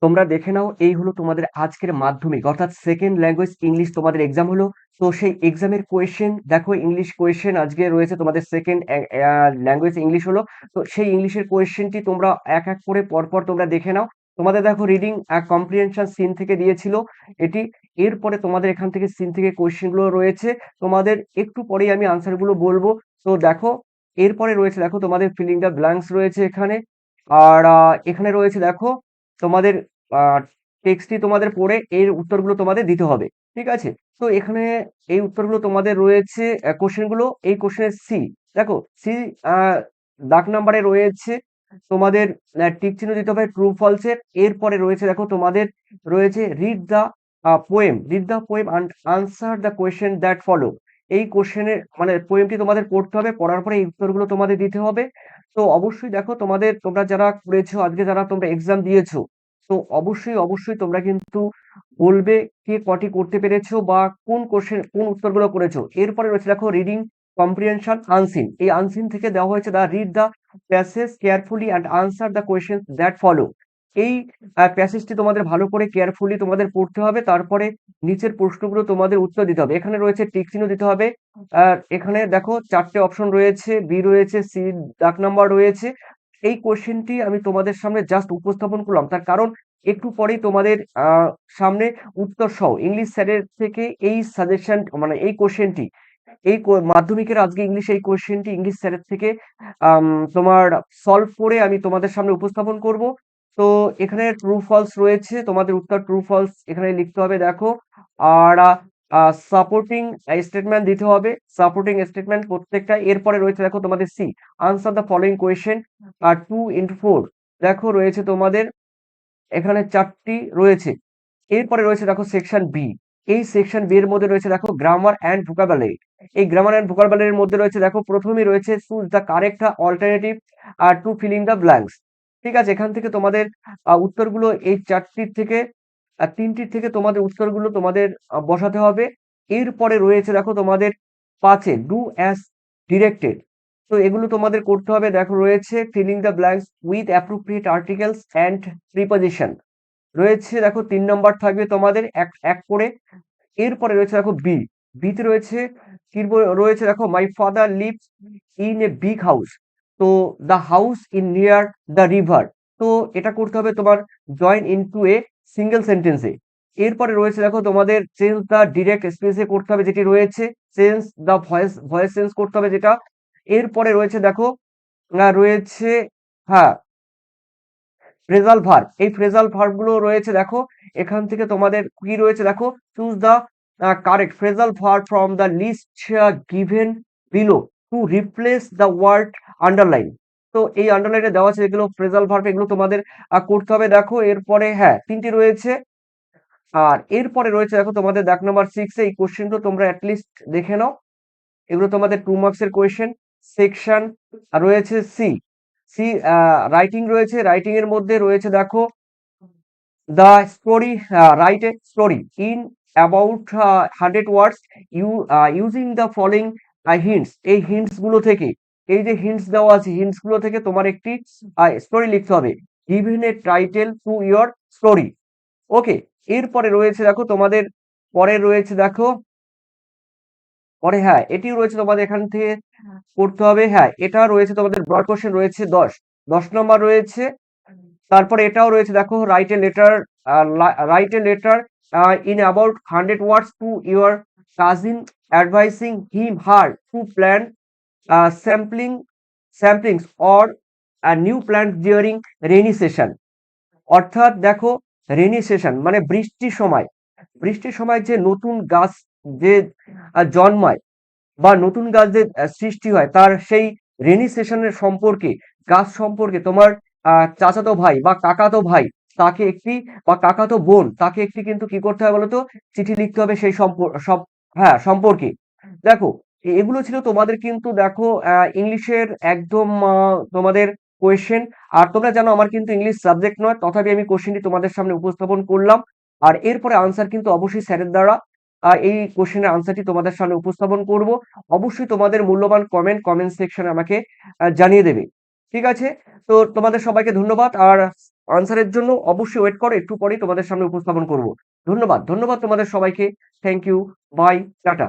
তোমরা দেখে নাও, এই হলো তোমাদের আজকের মাধ্যমিক অর্থাৎ সেকেন্ড ল্যাঙ্গুয়েজ ইংলিশ তোমাদের এক্সাম হলো। তো সেই এক্সামের কোয়েশ্চেন দেখো, ইংলিশ কোয়েশ্চেন আজকে রয়েছে তোমাদের সেকেন্ড ল্যাঙ্গুয়েজ ইংলিশ হলো। তো সেই ইংলিশের কোয়েশ্চেনটি তোমরা এক এক করে পরপর তোমরা দেখে নাও। তোমাদের দেখো রিডিং কম্প্রিহেনশন সিন থেকে দিয়েছিল এটি। এরপরে তোমাদের এখান থেকে সিন থেকে কোয়েশ্চেন গুলো রয়েছে, তোমাদের একটু পরেই আমি আনসার গুলো বলবো। তো দেখো, এরপরে রয়েছে দেখো তোমাদের ফিলিং দ্য ব্ল্যাঙ্কস রয়েছে এখানে। আর এখানে রয়েছে দেখো তোমাদের টেক্সটটি তোমাদের পড়ে এর উত্তরগুলো তোমাদের দিতে হবে। ঠিক আছে? তো এখানে এই উত্তরগুলো তোমাদের রয়েছে, কোশ্চেনগুলো এই কোশ্চেনের সি। দেখো সি দাগ নাম্বারে রয়েছে তোমাদের টিক চিহ্ন দিতে হবে ট্রু ফলসের। এরপরে রয়েছে দেখো তোমাদের রয়েছে read the poem and answer the question that follow. এই কোশ্চেনের মানে পোয়েমটি তোমাদের পড়তে হবে, পড়ার পরে এই উত্তরগুলো তোমাদের দিতে হবে। তো অবশ্যই দেখো তোমরা যারা করেছো আজকে, যারা তোমরা এক্সাম দিয়েছো, তো অবশ্যই তোমরা কিন্তু বলবে কে কটি করতে পেরেছো বা কোন উত্তরগুলো করেছো। এরপরে রয়েছে দেখো রিডিং কম্প্রিহেনশন আনসিন। এই আনসিন থেকে দেওয়া হয়েছে the read the passage carefully and answer the question that follow. এই প্যাসেজটি তোমাদের ভালো করে কেয়ারফুলি তোমাদের পড়তে হবে, তারপরে নিচের প্রশ্নগুলো তোমাদের উত্তর দিতে হবে। এখানে রয়েছে টিক চিহ্ন দিতে হবে। আর এখানে দেখো চারটে অপশন রয়েছে, বি রয়েছে, সি দাগ নাম্বার রয়েছে। এই কোশ্চেনটি আমি তোমাদের সামনে জাস্ট উপস্থাপন করলাম, তার কারণ একটু পরেই তোমাদের সামনে উত্তর সহ ইংলিশ স্যারের থেকে এই সাজেশন মানে এই কোশ্চেনটি, মাধ্যমিকের আজকে ইংলিশ এই কোশ্চেনটি ইংলিশ স্যারের থেকে আম, তোমার সলভ করে আমি তোমাদের সামনে উপস্থাপন করব। তো এখানে ট্রু ফলস রয়েছে, তোমাদের উত্তর ট্রু ফলস এখানে লিখতে হবে দেখো। আর সাপোর্টিং স্টেটমেন্ট দিতে হবে, সাপোর্টিং স্টেটমেন্ট প্রত্যেকটা। এরপরে রয়েছে দেখো তোমাদের C, answer the following question. আর 2 into 4 দেখো রয়েছে তোমাদের এখানে চারটি রয়েছে। এরপরে রয়েছে দেখো সেকশন বি। এই সেকশন বি এর মধ্যে রয়েছে দেখো গ্রামার অ্যান্ড ভোকাবুলারি। এই গ্রামার অ্যান্ড ভোকাবুলারির মধ্যে রয়েছে দেখো প্রথমেই রয়েছে চুজ দ্য কারেক্ট অল্টারনেটিভ আর টু ফিলিং দ্য ব্ল্যাঙ্কস। ঠিক আছে, এখান থেকে তোমাদের উত্তরগুলো এই চারটির থেকে তিনটির থেকে তোমাদের উত্তরগুলো তোমাদের বসাতে হবে। এরপরে রয়েছে দেখো তোমাদের 5-এ ডু অ্যাজ ডিরেক্টেড। তো এগুলো তোমাদের করতে হবে। দেখো রয়েছে feeling the blanks with appropriate articles and preposition রয়েছে দেখো 3 নম্বর থাকবে তোমাদের এক এক করে। এরপরে রয়েছে দেখো বিতে রয়েছে রয়েছে দেখো my father lives in a big house. তো the house in near the river. তো এটা করতে হবে তোমার জয়েন ইনটু এ সিঙ্গেল সেন্টেন্সে। এরপরে রয়েছে দেখো তোমাদের চেঞ্জ দ্য ডিরেক্ট স্পেসে করতে হবে, যেটি রয়েছে চেঞ্জ দ্য ভয়েস চেঞ্জ করতে হবে যেটা। এরপরে রয়েছে দেখো রয়েছে, হ্যাঁ, ফ্রেজাল ভার্ব। এই ফ্রেজাল ভার্ব গুলো রয়েছে দেখো এখান থেকে তোমাদের কি রয়েছে দেখো, choose the correct phrasal verb from the list given below to replace the word underline. তো এই আন্ডারলাইনে দেওয়া আছে যেগুলো ফ্রেজাল ভার্ব, এগুলো তোমাদের করতে হবে। দেখো এরপরে হ্যাঁ তিনটি রয়েছে। আর এরপরে রয়েছে দেখো তোমাদের দাগ নাম্বার 6-এ এই কোশ্চেনটা তোমরা অ্যাটলিস্ট দেখে নাও। এগুলো তোমাদের 2 মার্কসের কোয়েশ্চেন। সেকশন রয়েছে সি। সি রাইটিং রয়েছে, রাইটিং এর মধ্যে রয়েছে দেখো the story, write a story in about 100 words using the following hints। এই hints গুলো থেকে, এই যে hints দেওয়া আছে hints গুলো থেকে তোমার একটি স্টোরি লিখতে হবে। given a title to your story। ওকে, এরপরে রয়েছে দেখো তোমাদের পরে রয়েছে দেখো পরে হ্যাঁ এটিও রয়েছে তোমাদের এখান থেকে করতে হবে। হ্যাঁ, এটা রয়েছে তোমাদের ব্রড কোশ্চেন রয়েছে 10 নম্বর রয়েছে। তারপরে এটাও রয়েছে দেখো write a letter in about 100 words to your cousin advising him her to plan sampling samplings or new plant during rainy session. অর্থাৎ দেখো রেনি সেশন মানে বৃষ্টির সময় যে নতুন গাছ যে জন্মায় বা নতুন গাছ যে সৃষ্টি হয়, তার সেই রেনি সেশনের সম্পর্কে, গাছ সম্পর্কে তোমার চাচাতো ভাই বা কাকাতো ভাই তাকে একটি, বা কাকাতো বোন তাকে একটি কিন্তু কি করতে হবে বলতো, চিঠি লিখতে হবে সেই হ্যাঁ সম্পর্কে। দেখো এগুলো ছিল তোমাদের কিন্তু দেখো ইংলিশের একদম তোমাদের কোয়েশ্চেন। আর তোমরা জানো আমার কিন্তু ইংলিশ সাবজেক্ট নয়, তথাপি আমি কোশ্চেনটি তোমাদের সামনে উপস্থাপন করলাম। আর এরপরে আনসার কিন্তু অবশ্যই স্যারের দ্বারা এই কোশ্চেনের আনসারটি তোমাদের সামনে উপস্থাপন করব। অবশ্যই তোমাদের মূল্যবান কমেন্ট সেকশনে আমাকে জানিয়ে দেবে। ঠিক আছে, তো তোমাদের সবাইকে ধন্যবাদ। আর আনসারের জন্য অবশ্যই ওয়েট করো, একটু পরেই তোমাদের সামনে উপস্থাপন করব। ধন্যবাদ, ধন্যবাদ তোমাদের সবাইকে। Thank you, bye, tata.